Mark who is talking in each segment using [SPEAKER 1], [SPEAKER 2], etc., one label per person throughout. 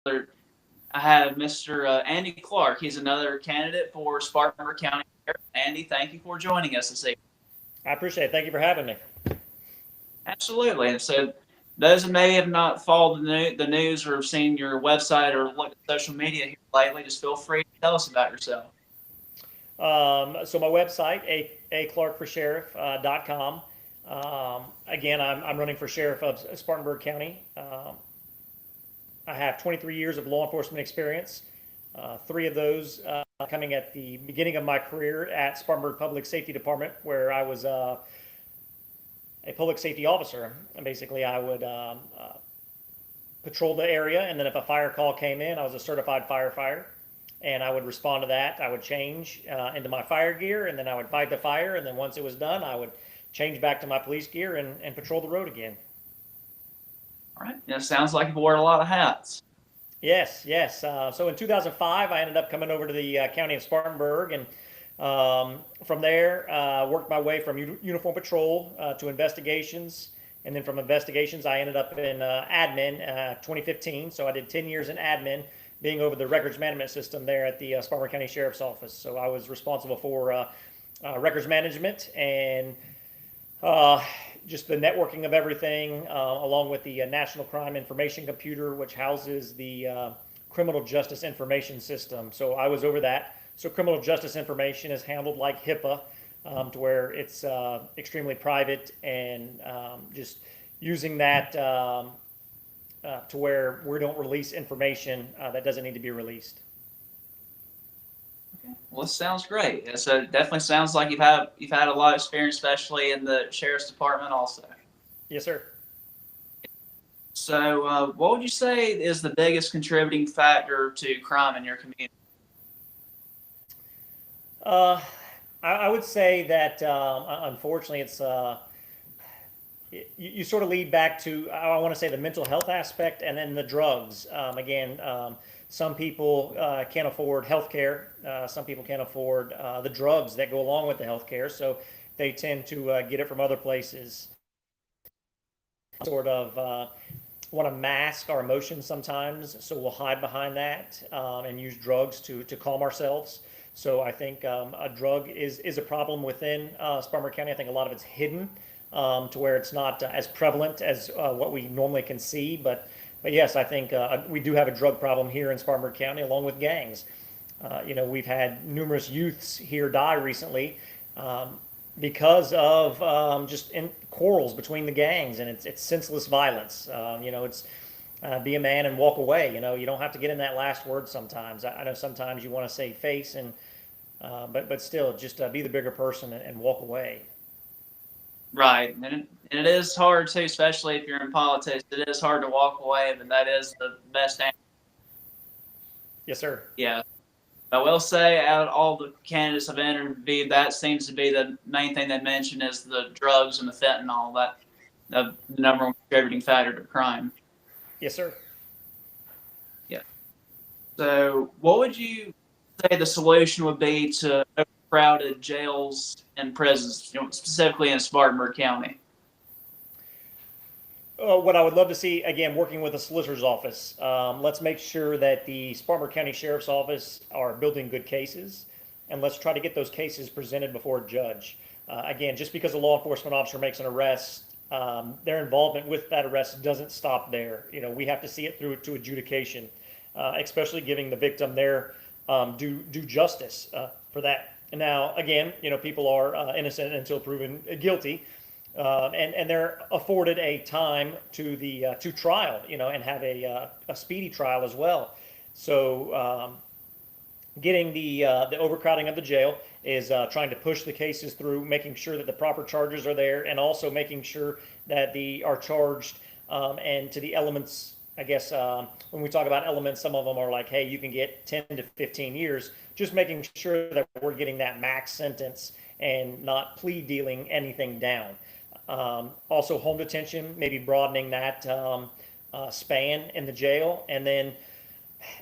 [SPEAKER 1] I have Mr. Andy Clark. He's another candidate for Spartanburg County Sheriff. Andy, thank you for joining us this evening.
[SPEAKER 2] I appreciate it. Thank you for having me.
[SPEAKER 1] Absolutely. And so, those who may have not followed the news or seen your website or looked at social media here lately, just feel free to tell us about yourself.
[SPEAKER 2] So my website, aclarkforsheriff.com. Again, I'm running for sheriff of Spartanburg County. I have 23 years of law enforcement experience. Three of those coming at the beginning of my career at Spartanburg Public Safety Department, where I was a public safety officer. And basically, I would patrol the area, and then if a fire call came in, I was a certified firefighter, and I would respond to that. I would change into my fire gear, and then I would fight the fire, and then once it was done, I would change back to my police gear and patrol the road again.
[SPEAKER 1] All right. It sounds like you've worn a lot of hats.
[SPEAKER 2] Yes, yes. So in 2005, I ended up coming over to the county of Spartanburg, and from there, worked my way from uniform patrol to investigations, and then from investigations, I ended up in admin 2015. So I did 10 years in admin, being over the records management system there at the Spartanburg County Sheriff's Office. So I was responsible for records management and uh, just the networking of everything, along with the National Crime Information Computer, which houses the Criminal Justice Information System. So I was over that. So criminal justice information is handled like HIPAA, to where it's extremely private, and just using that to where we don't release information that doesn't need to be released.
[SPEAKER 1] Okay. Well, this sounds great. Yeah, so it definitely sounds like you've had a lot of experience, especially in the sheriff's department, also.
[SPEAKER 2] Yes, sir.
[SPEAKER 1] So, what would you say is the biggest contributing factor to crime in your community?
[SPEAKER 2] Uh, I would say that unfortunately, you sort of lead back to, I want to say, the mental health aspect, and then the drugs. Again, some people can't afford health care. Some people can't afford the drugs that go along with the health care, so they tend to get it from other places. Sort of want to mask our emotions sometimes, so we'll hide behind that and use drugs to calm ourselves. So I think a drug is a problem within Spartanburg County. I think a lot of it's hidden, to where it's not as prevalent as what we normally can see. But yes, I think we do have a drug problem here in Spartanburg County, along with gangs. We've had numerous youths here die recently, because of just quarrels between the gangs, and it's senseless violence. It's be a man and walk away. You don't have to get in that last word sometimes. I know sometimes you want to save face, and but still, just be the bigger person and walk away.
[SPEAKER 1] Right, and it is hard too, especially if you're in politics. It is hard to walk away, but that is the best answer.
[SPEAKER 2] Yes, sir.
[SPEAKER 1] Yeah, I will say, out of all the candidates I've interviewed, that seems to be the main thing they mention is the drugs and the fentanyl. That the number one contributing factor to crime.
[SPEAKER 2] Yes, sir.
[SPEAKER 1] Yeah. So, what would you say the solution would be to overcrowded jails and prisons, specifically in Spartanburg County?
[SPEAKER 2] What I would love to see, again, working with the solicitor's office. Let's make sure that the Spartanburg County Sheriff's Office are building good cases, and let's try to get those cases presented before a judge. Again, just because a law enforcement officer makes an arrest, their involvement with that arrest doesn't stop there. We have to see it through to adjudication, especially giving the victim their due justice for that. And now, again, people are innocent until proven guilty, and they're afforded a time to trial, and have a speedy trial as well. So getting the overcrowding of the jail is trying to push the cases through, making sure that the proper charges are there, and also making sure that the are charged, and to the elements. I guess when we talk about elements, some of them are like, hey, you can get 10 to 15 years. Just making sure that we're getting that max sentence and not plea dealing anything down. Also, home detention, maybe broadening that span in the jail, and then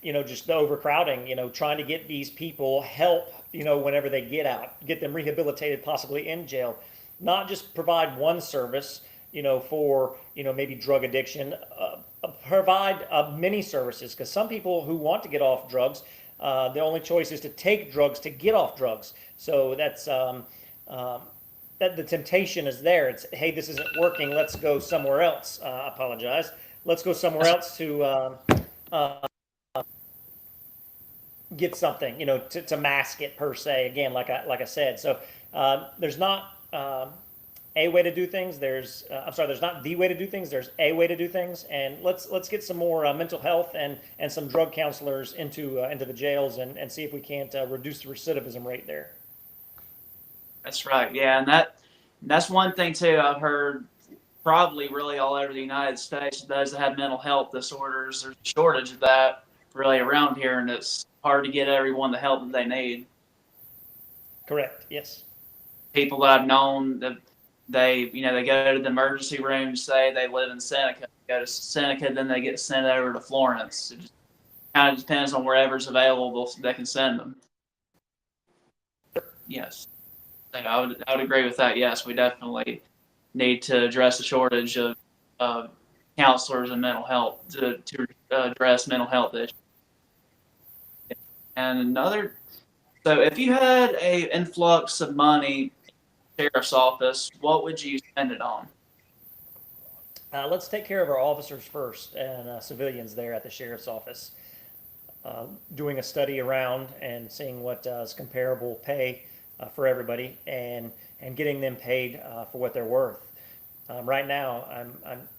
[SPEAKER 2] just the overcrowding. Trying to get these people help. Whenever they get out, get them rehabilitated, possibly in jail, not just provide one service. For maybe drug addiction. provide many services, because some people who want to get off drugs, the only choice is to take drugs to get off drugs. So that's that the temptation is there. It's, hey, this isn't working. Let's go somewhere else. I apologize. Let's go somewhere else to get something, to mask it per se. Again, like I said. So there's not a way to do things. There's not the way to do things. There's a way to do things. And let's get some more mental health and some drug counselors into the jails and see if we can't reduce the recidivism rate there.
[SPEAKER 1] That's right. Yeah, and that's one thing too. I've heard probably really all over the United States. Those that have mental health disorders, there's a shortage of that really around here, and it's hard to get everyone the help that they need.
[SPEAKER 2] Correct. Yes.
[SPEAKER 1] People that I've known that they go to the emergency room, say they live in Seneca, go to Seneca, then they get sent over to Florence. It just kind of depends on wherever's available, they can send them. Yes. I would agree with that. Yes, we definitely need to address the shortage of counselors and mental health to address mental health issues. And so if you had a influx of money in the sheriff's office, what would you spend it on?
[SPEAKER 2] Let's take care of our officers first and civilians there at the sheriff's office. Doing a study around and seeing what is comparable pay for everybody and getting them paid for what they're worth. Right now,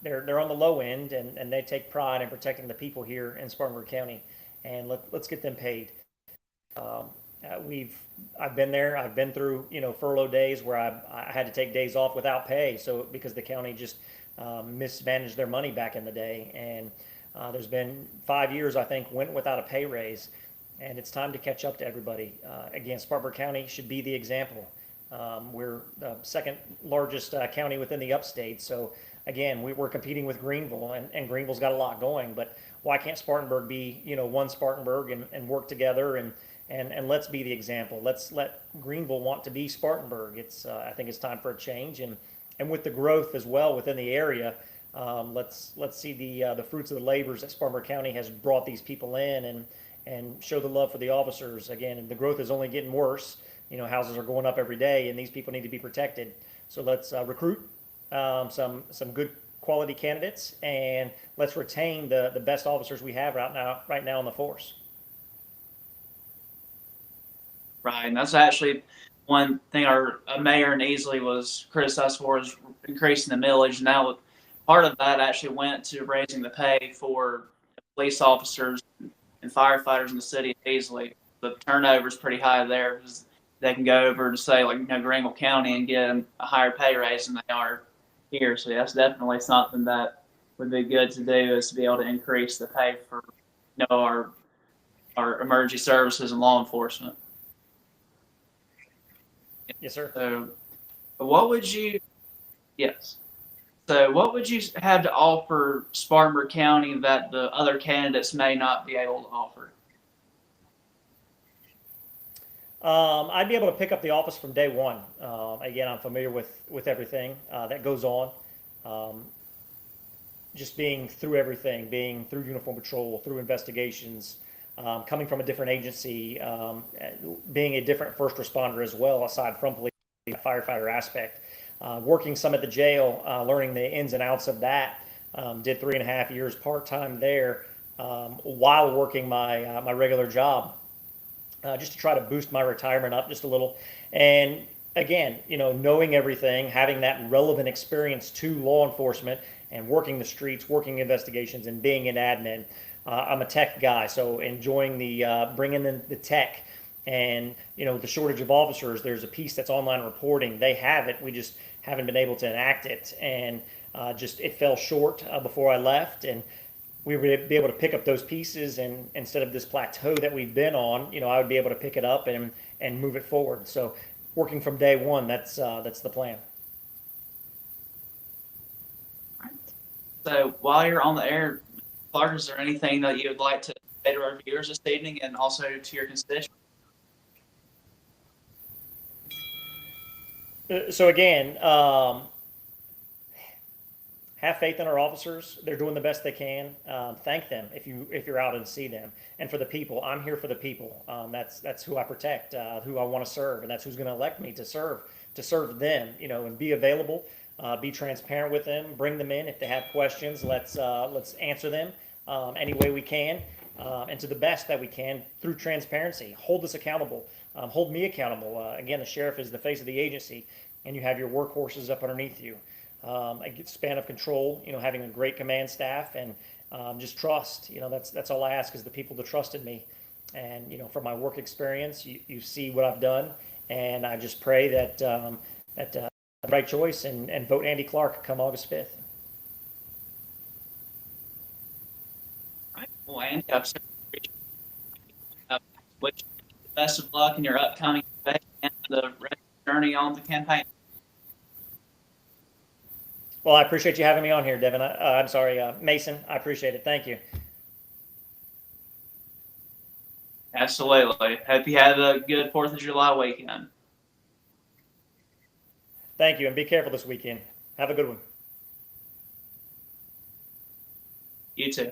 [SPEAKER 2] they're on the low end and they take pride in protecting the people here in Spartanburg County, and let's get them paid. I've been there. I've been through furlough days where I had to take days off without pay, so because the county just mismanaged their money back in the day, and there's been 5 years I think went without a pay raise. And it's time to catch up to everybody. Again, Spartanburg County should be the example. We're the second largest county within the upstate. So again, we're competing with Greenville, and Greenville's got a lot going. But why can't Spartanburg be, one Spartanburg and work together and let's be the example. Let's let Greenville want to be Spartanburg. I think it's time for a change. And with the growth as well within the area, let's see the fruits of the labors that Spartanburg County has brought these people in and show the love for the officers. Again, and the growth is only getting worse. Houses are going up every day, and these people need to be protected. So let's recruit some good quality candidates, and let's retain the best officers we have right now in the force.
[SPEAKER 1] Right, and that's actually one thing our mayor in Easley was criticized for, is increasing the millage. Now, part of that actually went to raising the pay for police officers and firefighters in the city of Easley. The turnover is pretty high there because they can go over to say Greenville County and get a higher pay raise than they are here. So that's definitely something that would be good to do, is to be able to increase the pay for our emergency services and law enforcement.
[SPEAKER 2] Yes, sir.
[SPEAKER 1] So what would you have to offer Spartanburg County that the other candidates may not be able to offer?
[SPEAKER 2] I'd be able to pick up the office from day one. Again, I'm familiar with everything that goes on. Just being through everything, being through uniform patrol, through investigations, coming from a different agency, being a different first responder as well, aside from police, the firefighter aspect. Working some at the jail, learning the ins and outs of that. Did 3.5 years part-time there while working my regular job, just to try to boost my retirement up just a little. And again, knowing everything, having that relevant experience to law enforcement and working the streets, working investigations, and being an admin. I'm a tech guy, so enjoying the bringing in the tech. And the shortage of officers, there's a piece that's online reporting. They have it, we just haven't been able to enact it, and it fell short before I left, and we would be able to pick up those pieces, and instead of this plateau that we've been on, I would be able to pick it up and move it forward. So working from day one, that's the plan.
[SPEAKER 1] So while you're on the air, Clark, is there anything that you would like to say to our viewers this evening and also to your constituents? So
[SPEAKER 2] again, have faith in our officers. They're doing the best they can. Thank them if you're out and see them. And for the people, I'm here for the people. That's who I protect, who I want to serve, and that's who's going to elect me to serve them. And be available, be transparent with them, bring them in if they have questions. Let's answer them any way we can, and to the best that we can through transparency. Hold us accountable. Hold me accountable. Again, the sheriff is the face of the agency, and you have your workhorses up underneath you. A span of control, having a great command staff, and just trust. That's all I ask is the people to trust in me. And from my work experience, you see what I've done, and I just pray that the right choice and vote Andy Clark come August 5th.
[SPEAKER 1] Right. Well, Andy, I've certainly wish you the best of luck in your upcoming debate and the rest of the journey on the campaign.
[SPEAKER 2] Well, I appreciate you having me on here, Devin. I'm sorry, Mason. I appreciate it. Thank you.
[SPEAKER 1] Absolutely. Hope you have a good 4th of July weekend.
[SPEAKER 2] Thank you, and be careful this weekend. Have a good one.
[SPEAKER 1] You too.